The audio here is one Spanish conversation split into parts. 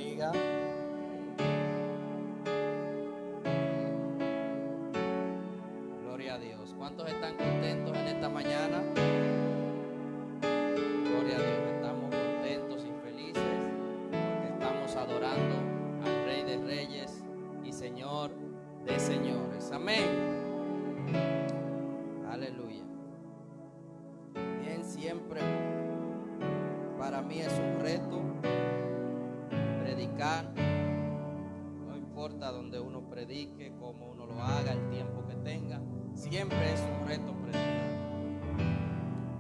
bendiga. Gloria a Dios. ¿Cuántos están contentos en esta mañana? Gloria a Dios. Estamos contentos y felices porque estamos adorando al Rey de Reyes y Señor de Señores. Amén. Aleluya. Bien, siempre para mí es un reto predicar. No importa donde uno predique, cómo uno lo haga, el tiempo que tenga, siempre es un reto predicar,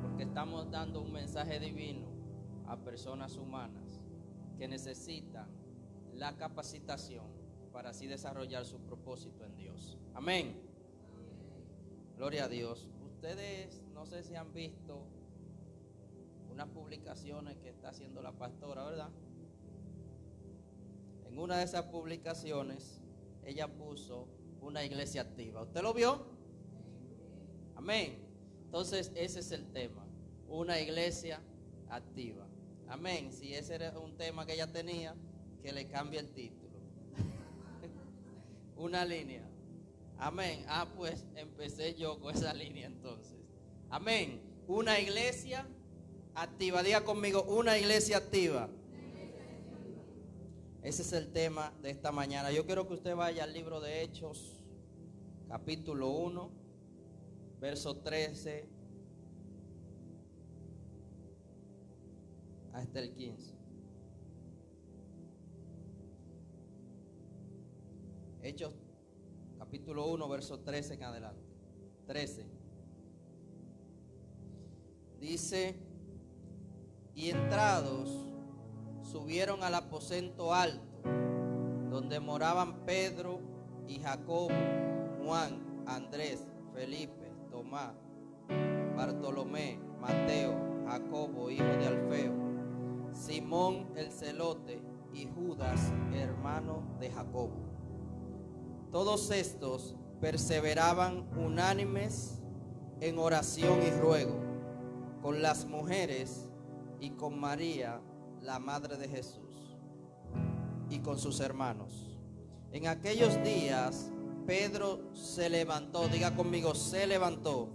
porque estamos dando un mensaje divino a personas humanas que necesitan la capacitación para así desarrollar su propósito en Dios. Amén. Gloria a Dios. Ustedes no sé si han visto unas publicaciones que está haciendo la pastora, ¿verdad? En una de esas publicaciones ella puso una iglesia activa. ¿Usted lo vio? Amén. Entonces ese es el tema, una iglesia activa. Amén. Si ese era un tema que ella tenía, que le cambie el título. Una línea. Amén. Pues empecé yo con esa línea entonces. Amén. Una iglesia activa. Diga conmigo, una iglesia activa. Ese es el tema de esta mañana. Yo quiero que usted vaya al libro de Hechos, capítulo 1, verso 13 hasta el 15. Hechos, capítulo 1, verso 13 en adelante. 13. Dice: y entrados subieron al aposento alto, donde moraban Pedro y Jacobo, Juan, Andrés, Felipe, Tomás, Bartolomé, Mateo, Jacobo, hijo de Alfeo, Simón el celote y Judas, hermano de Jacobo. Todos estos perseveraban unánimes en oración y ruego con las mujeres y con María, la madre de Jesús, y con sus hermanos. En aquellos días Pedro se levantó, diga conmigo, se levantó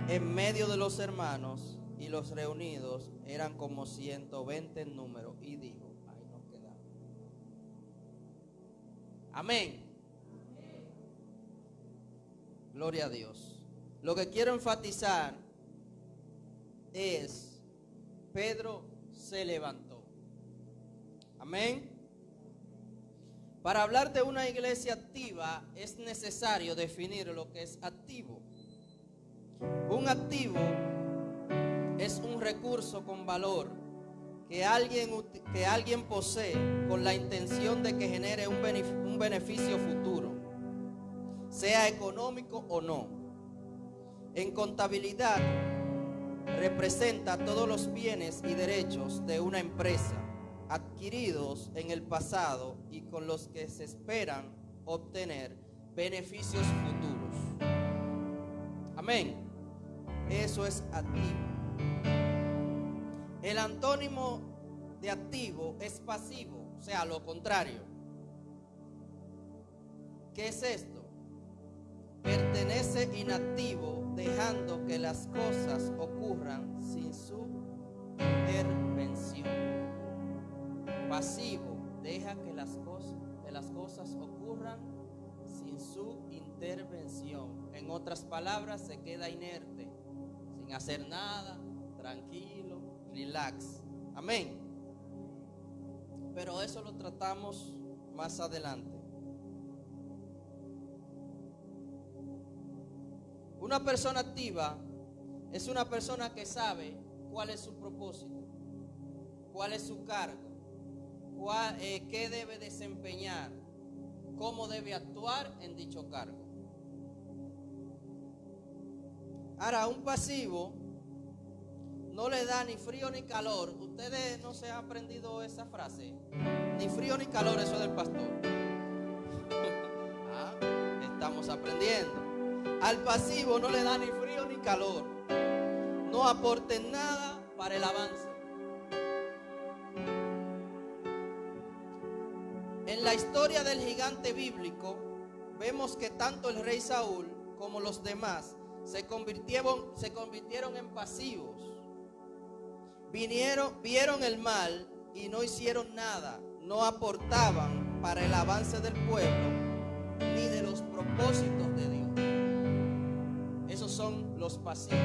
en medio de los hermanos, y los reunidos eran como 120 en número, y dijo, ahí nos quedamos. Amén. Gloria a Dios. Lo que quiero enfatizar es, Pedro se levantó. Amén. Para hablar de una iglesia activa es necesario definir lo que es activo. Un activo es un recurso con valor que alguien posee con la intención de que genere un beneficio futuro, sea económico o no. En contabilidad representa todos los bienes y derechos de una empresa adquiridos en el pasado y con los que se esperan obtener beneficios futuros. Amén. Eso es activo. El antónimo de activo es pasivo, o sea, lo contrario. ¿Qué es esto? Pertenece inactivo, dejando que las cosas ocurran sin su intervención. Pasivo, deja que las cosas ocurran sin su intervención. En otras palabras, se queda inerte, sin hacer nada, tranquilo, relax. Amén. Pero eso lo tratamos más adelante. Una persona activa es una persona que sabe cuál es su propósito, cuál es su cargo, qué debe desempeñar, cómo debe actuar en dicho cargo. Ahora, un pasivo no le da ni frío ni calor. Ustedes no se han aprendido esa frase, ni frío ni calor, eso del pastor. Estamos aprendiendo. Al pasivo no le da ni frío ni calor. No aporten nada para el avance. En la historia del gigante bíblico, vemos que tanto el rey Saúl como los demás se convirtieron en pasivos. Vieron el mal y no hicieron nada, no aportaban para el avance del pueblo ni de los propósitos de Dios. Esos son los pasivos.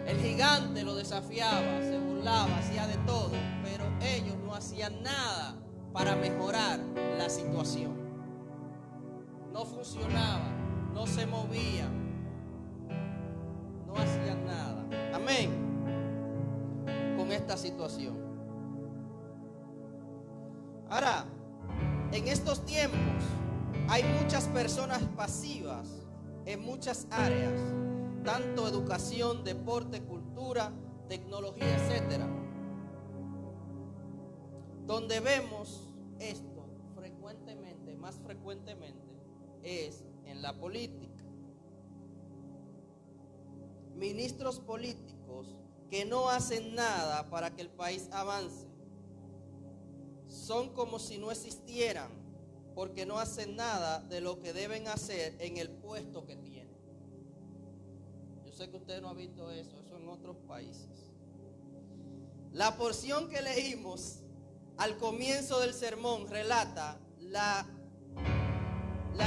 El gigante lo desafiaba, se burlaba, hacía de todo, pero ellos no hacían nada para mejorar la situación. No funcionaba, no se movían, no hacían nada. Amén. Con esta situación. Ahora, en estos tiempos hay muchas personas pasivas en muchas áreas, tanto educación, deporte, cultura, tecnología, etcétera. Donde vemos esto frecuentemente, más frecuentemente, es en la política. Ministros políticos que no hacen nada para que el país avance. Son como si no existieran, porque no hacen nada de lo que deben hacer en el puesto que tienen. Yo sé que usted no ha visto eso en otros países. La porción que leímos al comienzo del sermón relata la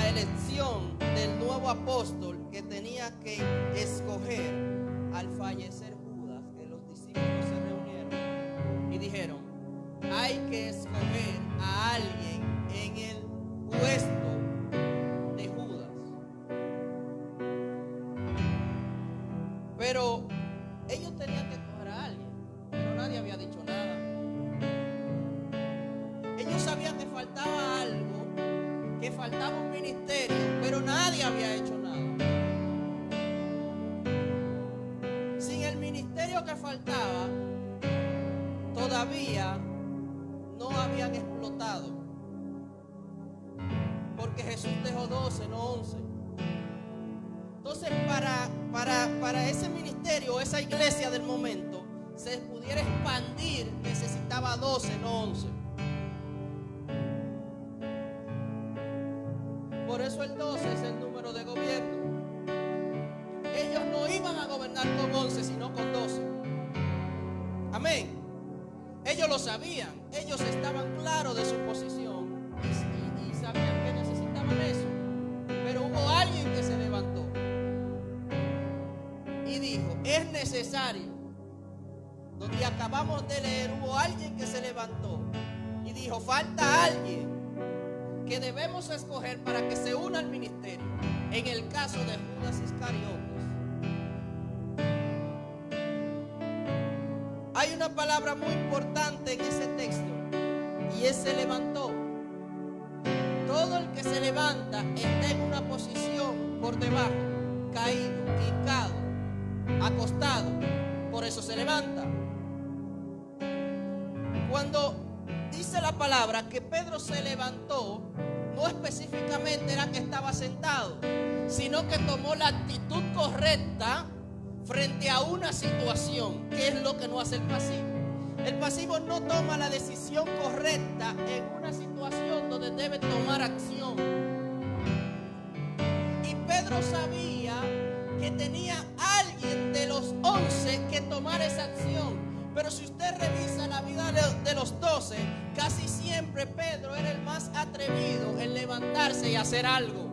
elección del nuevo apóstol que tenía que escoger al fallecer Judas, que los discípulos se reunieron y dijeron: hay que escoger a alguien en el puesto de Judas. Pero ellos tenían que escoger a alguien, pero nadie había dicho nada. Ellos sabían que faltaba algo, que faltaba un ministerio, pero nadie había hecho nada. Sin el ministerio que faltaba, todavía no habían explotado, porque Jesús dejó 12, no 11. Entonces, para ese ministerio, esa iglesia del momento, se pudiera expandir, necesitaba 12, no 11. Por eso el 12 es el número de gobierno. Ellos no iban a gobernar con 11, sino con 12. Amén. Ellos lo sabían, ellos estaban claros de su posición y sabían que necesitaban eso. Pero hubo alguien que se levantó y dijo: es necesario. Donde acabamos de leer, hubo alguien que se levantó y dijo: falta alguien que debemos escoger para que se una al ministerio. En el caso de Judas Iscariotes, hay una palabra muy importante en ese texto, y es se levantó. Todo el que se levanta está en una posición por debajo, caído, hincado, acostado. Por eso se levanta. Cuando dice la palabra que Pedro se levantó, no específicamente era que estaba sentado, sino que tomó la actitud correcta frente a una situación, que es lo que no hace el pasivo. El pasivo no toma la decisión correcta en una situación donde debe tomar acción. Y Pedro sabía que tenía alguien de los 11 que tomara esa acción. Pero si usted revisa la vida de los 12, casi siempre Pedro era el más atrevido en levantarse y hacer algo.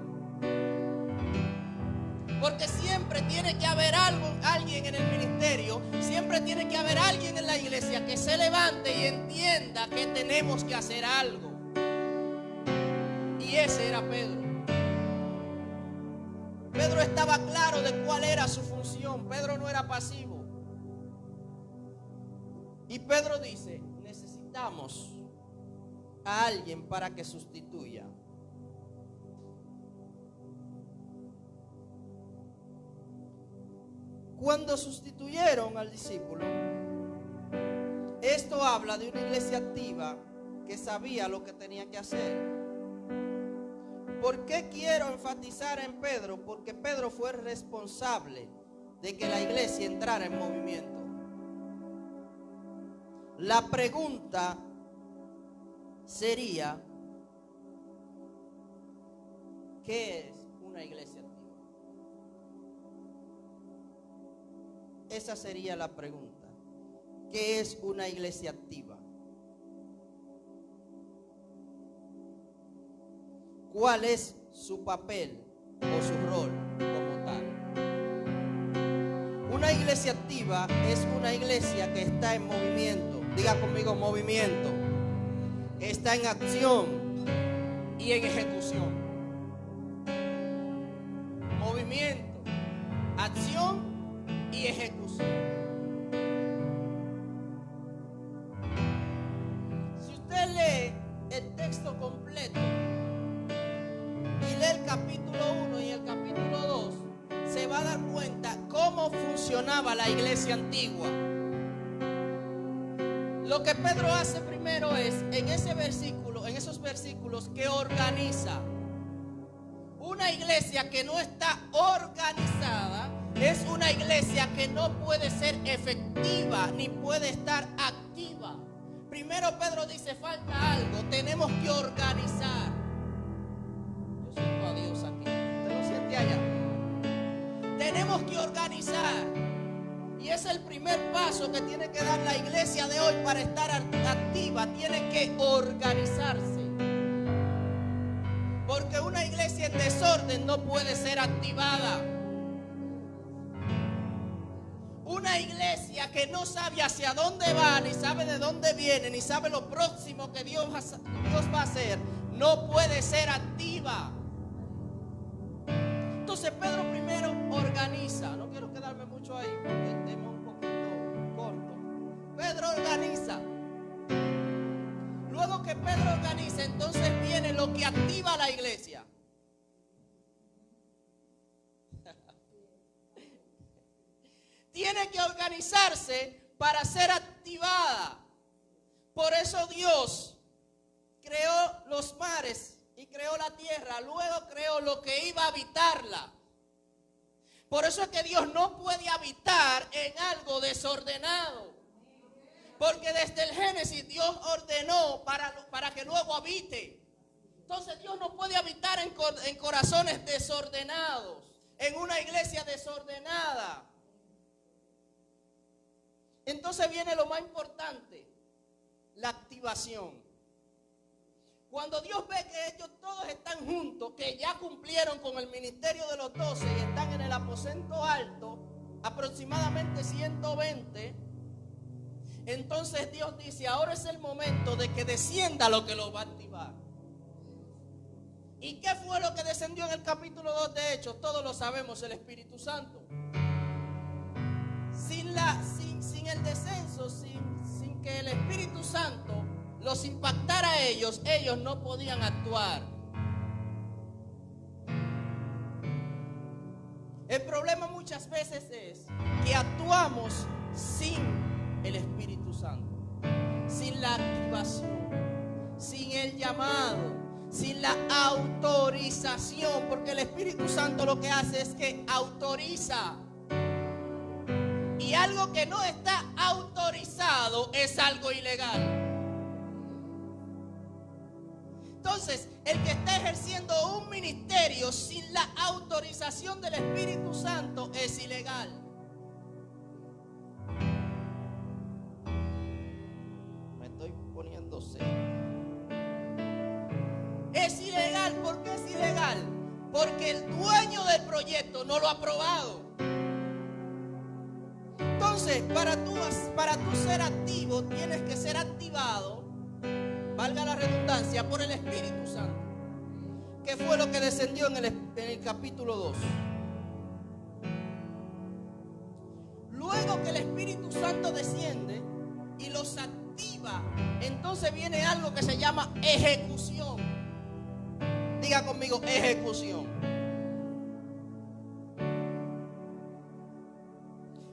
Porque siempre tiene que haber alguien en el ministerio, siempre tiene que haber alguien en la iglesia que se levante y entienda que tenemos que hacer algo. Y ese era Pedro. Pedro estaba claro de cuál era su función. Pedro no era pasivo. Y Pedro dice: necesitamos a alguien para que sustituya. Cuando sustituyeron al discípulo, esto habla de una iglesia activa que sabía lo que tenía que hacer. ¿Por qué quiero enfatizar en Pedro? Porque Pedro fue responsable de que la iglesia entrara en movimiento. La pregunta sería: ¿qué es una iglesia activa? Esa sería la pregunta. ¿Qué es una iglesia activa? ¿Cuál es su papel o su rol como tal? Una iglesia activa es una iglesia que está en movimiento. Diga conmigo, movimiento. Que está en acción y en ejecución. Movimiento, acción y ejecución. Si usted lee el texto completo y lee el capítulo 1 y el capítulo 2, se va a dar cuenta cómo funcionaba la iglesia antigua. Lo que Pedro hace primero es, en esos versículos que organiza. Una iglesia que no está organizada es una iglesia que no puede ser efectiva ni puede estar activa. Primero Pedro dice, falta algo, tenemos que organizar. Yo siento a Dios aquí. ¿Usted lo siente allá? Tenemos que organizar. Y es el primer paso que tiene que dar la iglesia de hoy para estar activa. Tiene que organizarse. Porque una iglesia en desorden no puede ser activada. Una iglesia que no sabe hacia dónde va, ni sabe de dónde viene, ni sabe lo próximo que Dios va a hacer, no puede ser activa. Entonces Pedro primero organiza. No quiero quedarme mucho ahí porque el tema es un poquito corto. Pedro organiza. Luego que Pedro organiza, entonces viene lo que activa la iglesia. Tiene que organizarse para ser activada. Por eso Dios creó los mares y creó la tierra. Luego creó lo que iba a habitarla. Por eso es que Dios no puede habitar en algo desordenado. Porque desde el Génesis Dios ordenó para que luego habite. Entonces Dios no puede habitar en corazones desordenados, en una iglesia desordenada. Entonces viene lo más importante, la activación. Cuando Dios ve que ellos todos están juntos, que ya cumplieron con el ministerio de los 12 y están en el aposento alto, aproximadamente 120, entonces Dios dice, ahora es el momento de que descienda lo que lo va a activar. ¿Y qué fue lo que descendió en el capítulo 2 de Hechos? Todos lo sabemos, el Espíritu Santo. Sin el descenso, sin que el Espíritu Santo los impactara a ellos no podían actuar. El problema muchas veces es que actuamos sin el Espíritu Santo, sin la activación, sin el llamado, sin la autorización, porque el Espíritu Santo lo que hace es que autoriza. Y algo que no está autorizado es algo ilegal. Entonces, el que está ejerciendo un ministerio sin la autorización del Espíritu Santo es ilegal. Me estoy poniendo serio. Es ilegal. ¿Por qué es ilegal? Porque el dueño del proyecto no lo ha aprobado. Entonces, para tú ser activo, tienes que ser activado, valga la redundancia, por el Espíritu Santo. ¿Qué fue lo que descendió en el capítulo 2? Luego que el Espíritu Santo desciende y los activa, entonces viene algo que se llama ejecución. Diga conmigo, ejecución.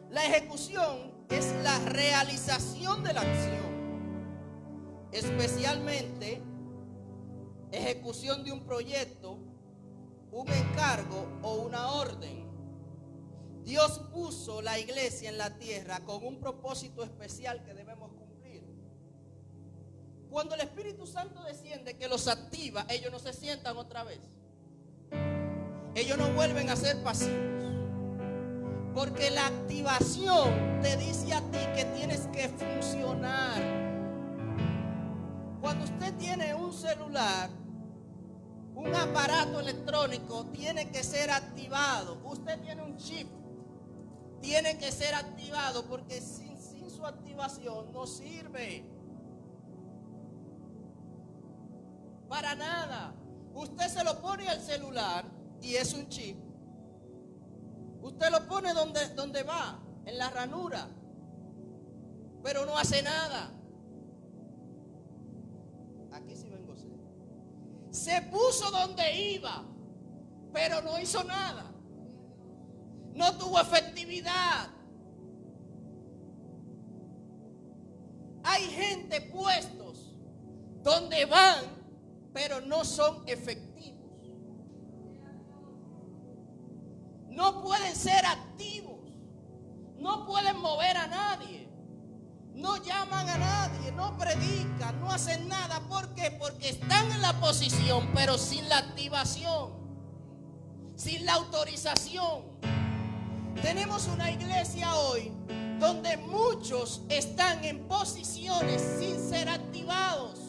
La ejecución es la realización de la acción, especialmente ejecución de un proyecto, un encargo o una orden. Dios puso la iglesia en la tierra con un propósito especial que debemos cumplir. Cuando el Espíritu Santo desciende, que los activa, ellos no se sientan otra vez. ellos no vuelven a ser pasivos. Porque la activación te dice a ti que tienes que funcionar. Cuando usted tiene un celular, un aparato electrónico, tiene que ser activado. Usted tiene un chip, tiene que ser activado, porque sin su activación no sirve para nada. Usted se lo pone al celular y es un chip. Usted lo pone donde va, en la ranura, pero no hace nada. Aquí sí vengo serio. Se puso donde iba, pero no hizo nada. No tuvo efectividad. Hay gente puestos donde van, pero no son efectivos. No pueden ser activos. No pueden mover a nadie. No llaman a nadie, no predican, no hacen nada. ¿Por qué? Porque están en la posición, pero sin la activación, sin la autorización. Tenemos una iglesia hoy donde muchos están en posiciones sin ser activados.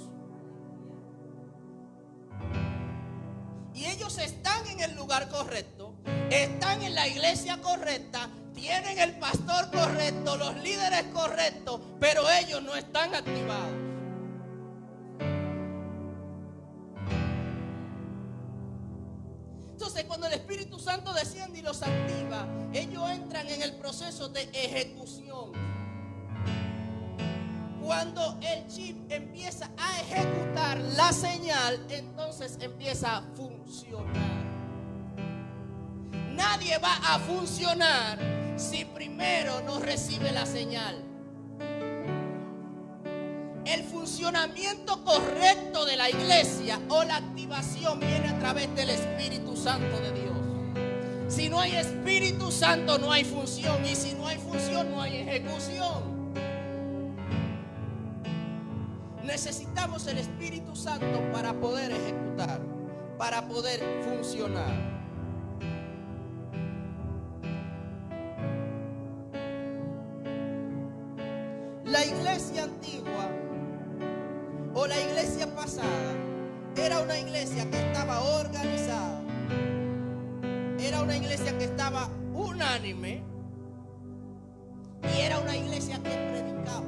Y ellos están en el lugar correcto, están en la iglesia correcta, tienen el pastor correcto, los líderes correctos, pero ellos no están activados. Entonces, cuando el Espíritu Santo desciende y los activa, ellos entran en el proceso de ejecución. Cuando el chip empieza a ejecutar la señal, entonces empieza a funcionar. Nadie va a funcionar si primero no recibe la señal. El funcionamiento correcto de la iglesia o la activación viene a través del Espíritu Santo de Dios. Si no hay Espíritu Santo, no hay función. Y si no hay función, no hay ejecución. Necesitamos el Espíritu Santo para poder ejecutar, para poder funcionar. La iglesia antigua o la iglesia pasada era una iglesia que estaba organizada, era una iglesia que estaba unánime y era una iglesia que predicaba.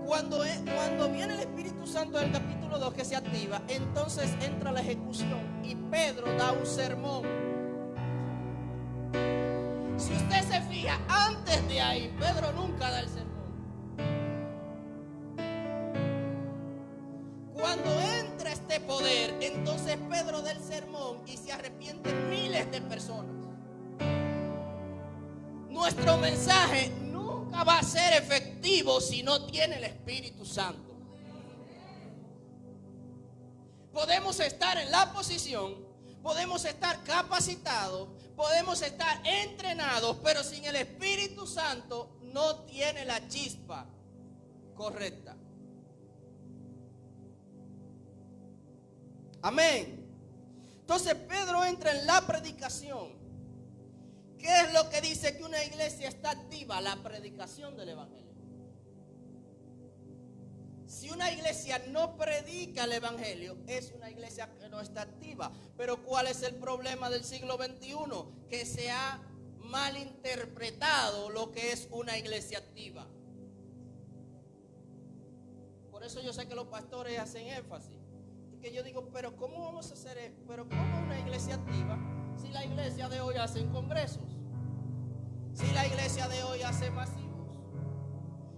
Cuando viene el Espíritu Santo en el capítulo 2 que se activa, entonces entra la ejecución y Pedro da un sermón. Si usted se fija, antes de ahí, Pedro nunca da el sermón. Cuando entra este poder, entonces Pedro da el sermón y se arrepienten miles de personas. Nuestro mensaje nunca va a ser efectivo si no tiene el Espíritu Santo. Podemos estar en la posición, podemos estar capacitados, podemos estar entrenados, pero sin el Espíritu Santo no tiene la chispa correcta. Amén. Entonces Pedro entra en la predicación. ¿Qué es lo que dice que una iglesia está activa? La predicación del evangelio. Si una iglesia no predica el evangelio, es una iglesia que no está activa. Pero ¿cuál es el problema del siglo XXI? Que se ha malinterpretado lo que es una iglesia activa. Por eso yo sé que los pastores hacen énfasis. Que yo digo, pero ¿cómo vamos a hacer esto? Pero ¿cómo una iglesia activa si la iglesia de hoy hace congresos? Si la iglesia de hoy hace masivos.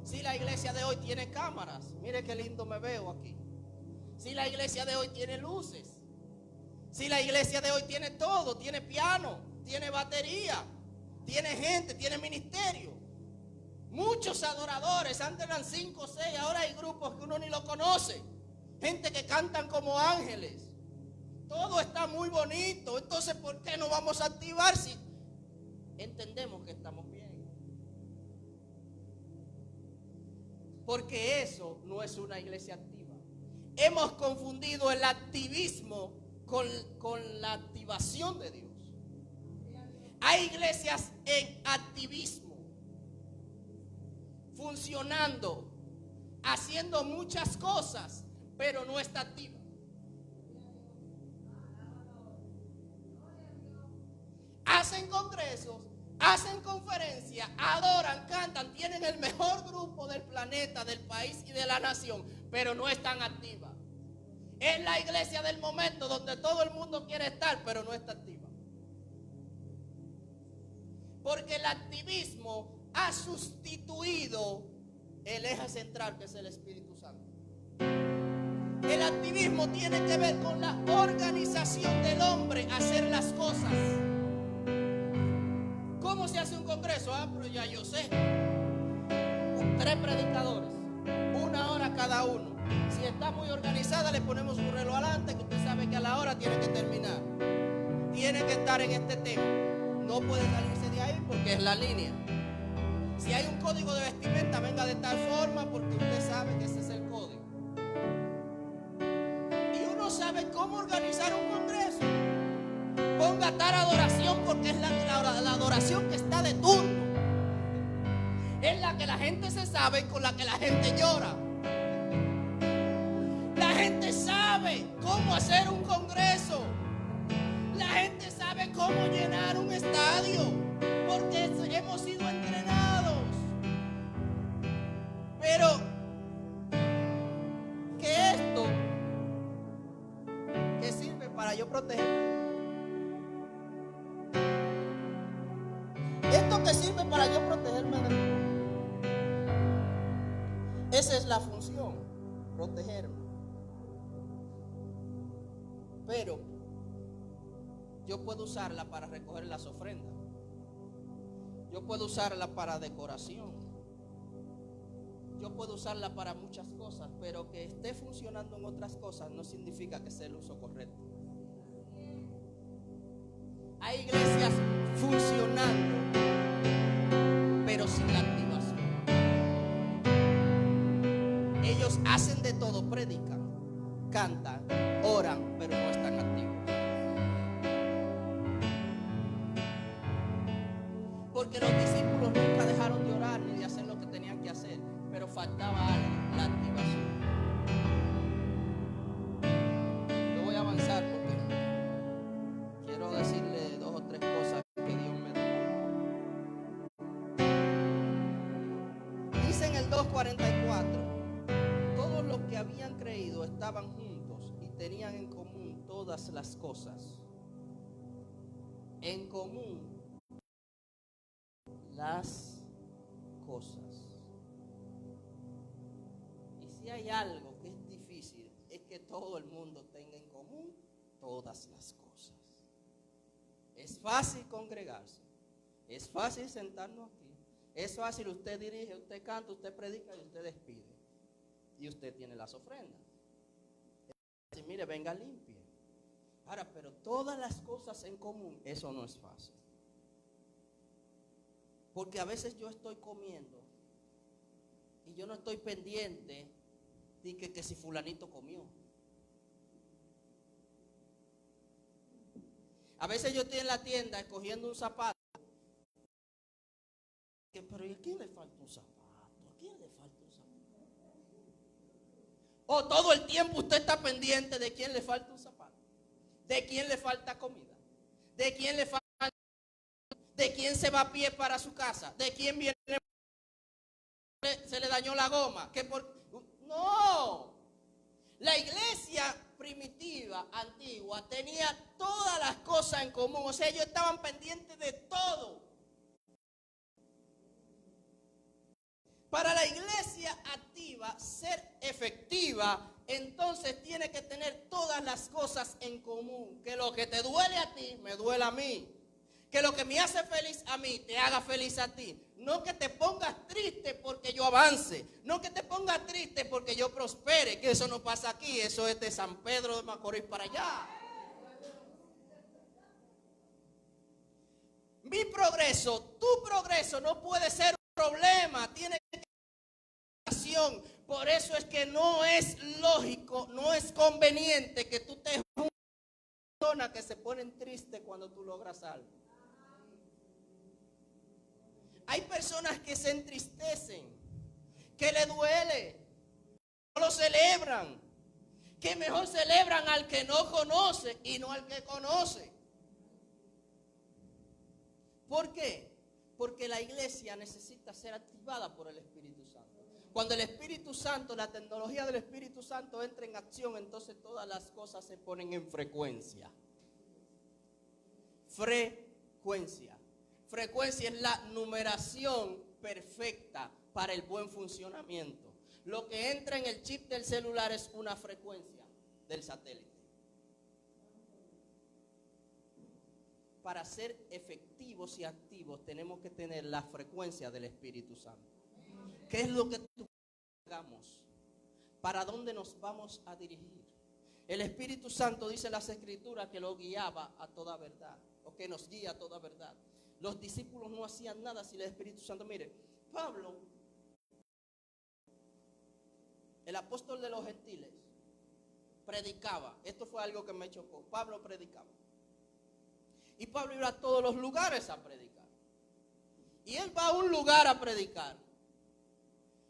Si la iglesia de hoy tiene cámaras. Mire qué lindo me veo aquí. Si la iglesia de hoy tiene luces. Si la iglesia de hoy tiene todo. Tiene piano, tiene batería, tiene gente, tiene ministerio. Muchos adoradores. Antes eran 5 o 6, ahora hay grupos que uno ni lo conoce. Gente que cantan como ángeles. Todo está muy bonito. Entonces, ¿por qué no vamos a activar si entendemos que estamos bien? Porque eso no es una iglesia activa. Hemos confundido el activismo con la activación de Dios. Hay iglesias en activismo, funcionando, haciendo muchas cosas, pero no está activa. Hacen congresos, hacen conferencias, adoran, cantan, tienen el mejor grupo del planeta, del país y de la nación, pero no están activas. Es la iglesia del momento donde todo el mundo quiere estar, pero no está activa. Porque el activismo ha sustituido el eje central, que es el Espíritu Santo. El activismo tiene que ver con la organización del hombre a hacer las cosas. ¿Cómo se hace un congreso? Pero ya yo sé. 3 predicadores, 1 hora cada uno. Si está muy organizada, le ponemos un reloj adelante, que usted sabe que a la hora tiene que terminar. Tiene que estar en este tema. No puede salirse de ahí porque es la línea. Si hay un código de vestimenta, venga de tal forma porque usted sabe que ese es el código. Y uno sabe cómo organizar un congreso. Ponga tal adoración porque es la adoración que está de turno. Es la que la gente se sabe y con la que la gente llora. La gente sabe cómo hacer un congreso. La gente sabe cómo llenar un estadio porque hemos sido entrenados. Pero que esto que sirve para yo protegerme. Esto que sirve para yo protegerme de mí. Esa es la función, protegerme. Pero yo puedo usarla para recoger las ofrendas. Yo puedo usarla para decoración. Yo puedo usarla para muchas cosas, pero que esté funcionando en otras cosas no significa que sea el uso correcto. Hay iglesias funcionando, pero sin la activación. Ellos hacen de todo, predican, cantan, oran, pero no están activos. Porque los discípulos nunca dejaron de orar ni de hacer lo que tenían que hacer, pero faltaba algo, la activación. Yo voy a avanzar porque quiero decirle 2 o 3 cosas que Dios me dio. Dice en el 2:44, todos los que habían creído estaban juntos y tenían en común todas las cosas. En común las cosas. Y si hay algo que es difícil, es que todo el mundo tenga en común todas las cosas. Es fácil congregarse, es fácil sentarnos aquí, es fácil, usted dirige, usted canta, usted predica y usted despide. Y usted tiene las ofrendas. Y mire, venga limpie. Ahora, pero todas las cosas en común, eso no es fácil. Porque a veces yo estoy comiendo y yo no estoy pendiente de que si fulanito comió. A veces yo estoy en la tienda escogiendo un zapato. Pero ¿y a quién le falta un zapato? ¿A quién le falta un zapato? O todo el tiempo usted está pendiente de quién le falta un zapato, de quién le falta comida, de quién le falta, de quién se va a pie para su casa, de quién viene, se le dañó la goma, no. La iglesia primitiva, antigua, tenía todas las cosas en común. O sea, ellos estaban pendientes de todo. Para la iglesia activa ser efectiva, entonces tiene que tener todas las cosas en común. Que lo que te duele a ti, me duele a mí. Que lo que me hace feliz a mí, te haga feliz a ti. No que te pongas triste porque yo avance. No que te pongas triste porque yo prospere. Que eso no pasa aquí. Eso es de San Pedro de Macorís para allá. Mi progreso, tu progreso no puede ser un problema. Tiene que ser una. Por eso es que no es lógico, no es conveniente que tú te juntes con personas que se ponen tristes cuando tú logras algo. Hay personas que se entristecen, que le duele, no lo celebran, que mejor celebran al que no conoce y no al que conoce. ¿Por qué? Porque la iglesia necesita ser activada por el Espíritu Santo. Cuando el Espíritu Santo, la tecnología del Espíritu Santo entra en acción, entonces todas las cosas se ponen en frecuencia. Frecuencia. Frecuencia es la numeración perfecta para el buen funcionamiento. Lo que entra en el chip del celular es una frecuencia del satélite. Para ser efectivos y activos tenemos que tener la frecuencia del Espíritu Santo. ¿Qué es lo que hagamos? ¿Para dónde nos vamos a dirigir? El Espíritu Santo, dice las Escrituras, que lo guiaba a toda verdad, o que nos guía a toda verdad. Los discípulos no hacían nada sin el Espíritu Santo. Mire, Pablo, el apóstol de los gentiles, predicaba. Esto fue algo que me chocó. Pablo predicaba. Y Pablo iba a todos los lugares a predicar. Y él va a un lugar a predicar.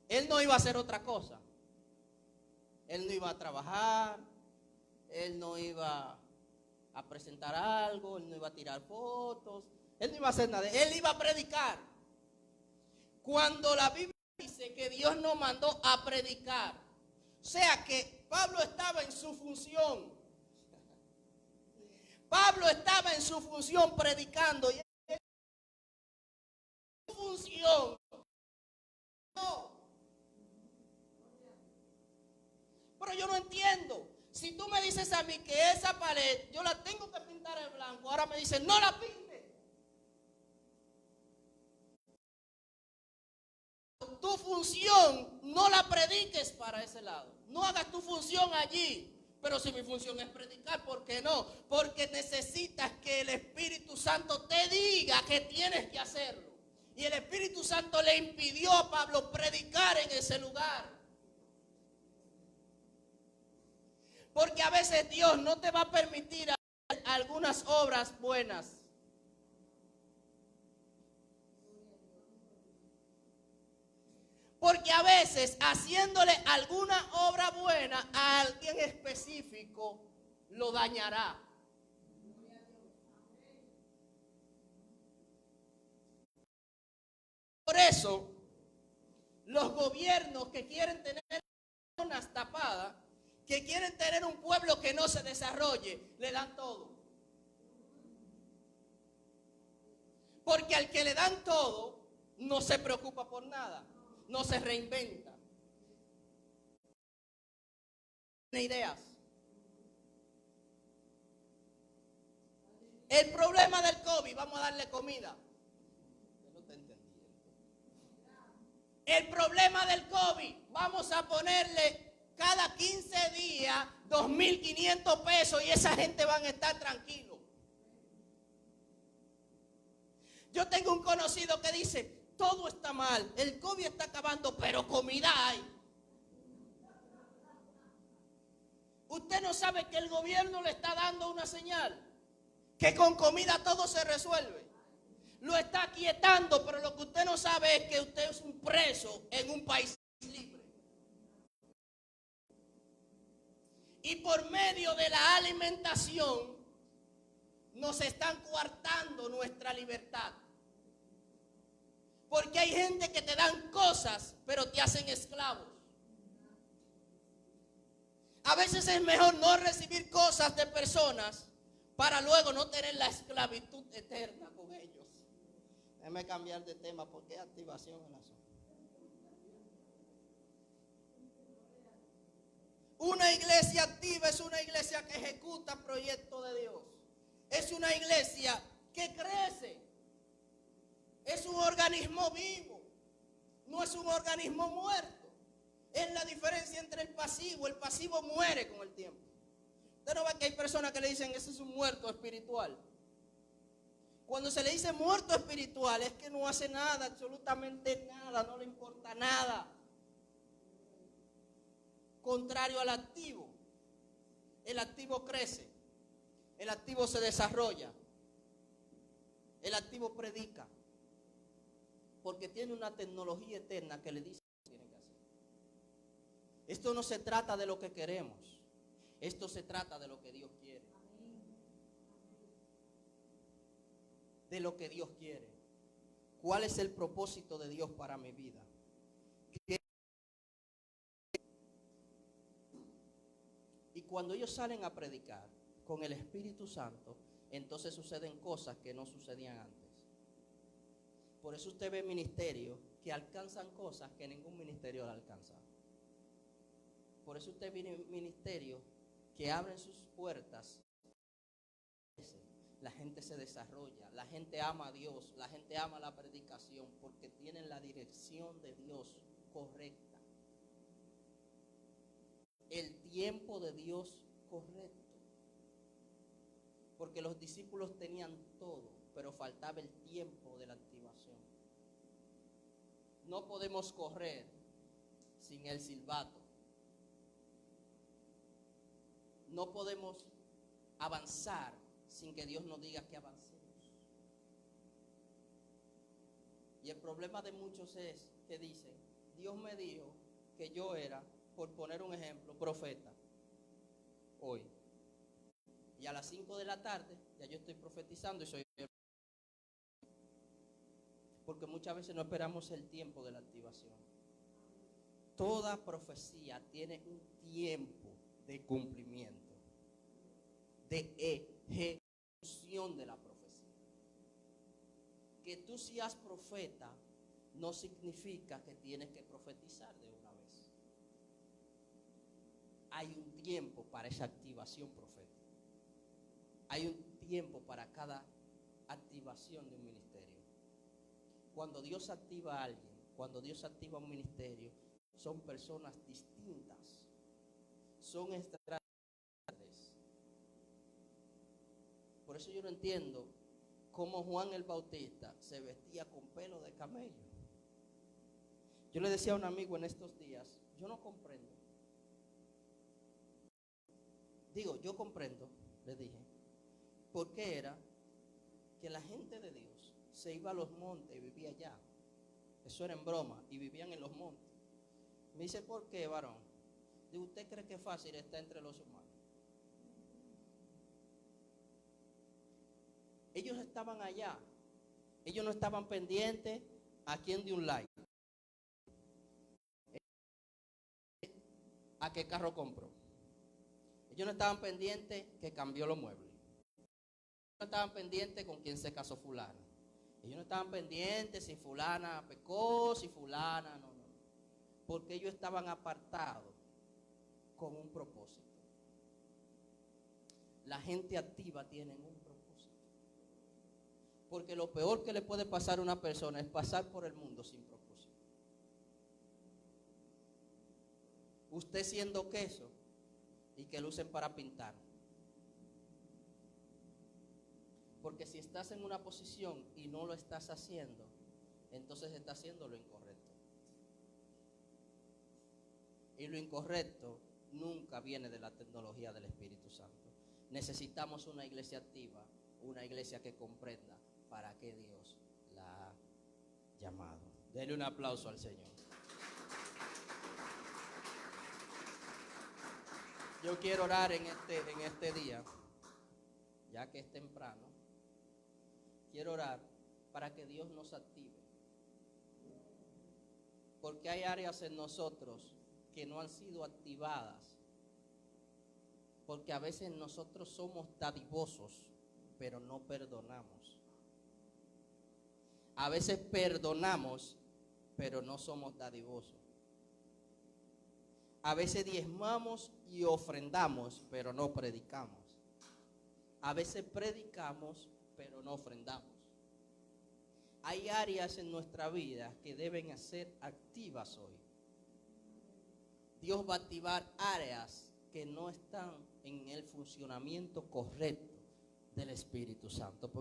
Él no iba a hacer otra cosa. Él no iba a trabajar. Él no iba a presentar algo. Él no iba a tirar fotos. Él no iba a hacer nada. Él iba a predicar. Cuando la Biblia dice que Dios nos mandó a predicar, o sea que Pablo estaba en su función. Pablo estaba en su función predicando. Y en su función. No. Pero yo no entiendo. Si tú me dices a mí que esa pared yo la tengo que pintar en blanco, ahora me dicen no la pinte. Tu función no la prediques para ese lado. No hagas tu función allí. Pero si mi función es predicar, ¿por qué no? Porque necesitas que el Espíritu Santo te diga que tienes que hacerlo. Y el Espíritu Santo le impidió a Pablo predicar en ese lugar. Porque a veces Dios no te va a permitir hacer algunas obras buenas. Porque a veces haciéndole alguna obra buena a alguien específico lo dañará. Por eso, los gobiernos que quieren tener zonas tapadas, que quieren tener un pueblo que no se desarrolle, le dan todo. Porque al que le dan todo, no se preocupa por nada. No se reinventa. Tiene ideas. El problema del COVID, vamos a darle comida. No te entendí. El problema del COVID, vamos a ponerle cada 15 días 2.500 pesos y esa gente van a estar tranquilos. Yo tengo un conocido que dice, todo está mal, el COVID está acabando, pero comida hay. Usted no sabe que el gobierno le está dando una señal, que con comida todo se resuelve. Lo está aquietando, pero lo que usted no sabe es que usted es un preso en un país libre. Y por medio de la alimentación nos están coartando nuestra libertad. Porque hay gente que te dan cosas, pero te hacen esclavos. A veces es mejor no recibir cosas de personas para luego no tener la esclavitud eterna con ellos. Déjame cambiar de tema porque hay activación en la zona. Una iglesia activa es una iglesia que ejecuta proyectos de Dios. Es una iglesia que crece. Es un organismo vivo, no es un organismo muerto. Es la diferencia entre el pasivo muere con el tiempo. Usted no ve que hay personas que le dicen ese es un muerto espiritual. Cuando se le dice muerto espiritual es que no hace nada, absolutamente nada, no le importa nada. Contrario al activo, el activo crece, el activo se desarrolla, el activo predica. Porque tiene una tecnología eterna que le dice lo que tiene que hacer. Esto no se trata de lo que queremos. Esto se trata de lo que Dios quiere. De lo que Dios quiere. ¿Cuál es el propósito de Dios para mi vida? Y cuando ellos salen a predicar con el Espíritu Santo, entonces suceden cosas que no sucedían antes. Por eso usted ve ministerios que alcanzan cosas que ningún ministerio alcanza. Por eso usted ve ministerios que abren sus puertas. La gente se desarrolla, la gente ama a Dios, la gente ama la predicación porque tienen la dirección de Dios correcta. El tiempo de Dios correcto. Porque los discípulos tenían todo, pero faltaba el tiempo de la activación. No podemos correr sin el silbato. No podemos avanzar sin que Dios nos diga que avancemos. Y el problema de muchos es que dicen, Dios me dijo que yo era, por poner un ejemplo, profeta hoy. Y a las 5 de la tarde ya yo estoy profetizando y soy... Porque muchas veces no esperamos el tiempo de la activación. Toda profecía tiene un tiempo de cumplimiento, de ejecución de la profecía. Que tú seas profeta no significa que tienes que profetizar de una vez. Hay un tiempo para esa activación profética. Hay un tiempo para cada activación de un ministerio. Cuando Dios activa a alguien, cuando Dios activa un ministerio, son personas distintas. Son extraordinarias. Por eso yo no entiendo cómo Juan el Bautista se vestía con pelo de camello. Yo le decía a un amigo en estos días, yo no comprendo. Digo, yo comprendo, le dije, por qué era que la gente de Dios se iba a los montes y vivía allá. Eso era en broma, y vivían en los montes. Me dice, ¿por qué, varón? Digo, ¿usted cree que es fácil estar entre los humanos? Ellos estaban allá. Ellos no estaban pendientes a quién dio un like, a qué carro compró. Ellos no estaban pendientes que cambió los muebles. Ellos no estaban pendientes con quién se casó fulana. Ellos no estaban pendientes si fulana pecó, si fulana no. Porque ellos estaban apartados con un propósito. La gente activa tiene un propósito. Porque lo peor que le puede pasar a una persona es pasar por el mundo sin propósito. Usted siendo queso y que lo usen para pintar. Porque si estás en una posición y no lo estás haciendo, entonces estás haciendo lo incorrecto. Y lo incorrecto nunca viene de la tecnología del Espíritu Santo. Necesitamos una iglesia activa, una iglesia que comprenda para qué Dios la ha llamado. Denle un aplauso al Señor. Yo quiero orar en este día, ya que es temprano. Quiero orar para que Dios nos active. Porque hay áreas en nosotros que no han sido activadas. Porque a veces nosotros somos dadivosos, pero no perdonamos. A veces perdonamos, pero no somos dadivosos. A veces diezmamos y ofrendamos, pero no predicamos. A veces predicamos, pero no ofrendamos. Hay áreas en nuestra vida que deben ser activas hoy. Dios va a activar áreas que no están en el funcionamiento correcto del Espíritu Santo.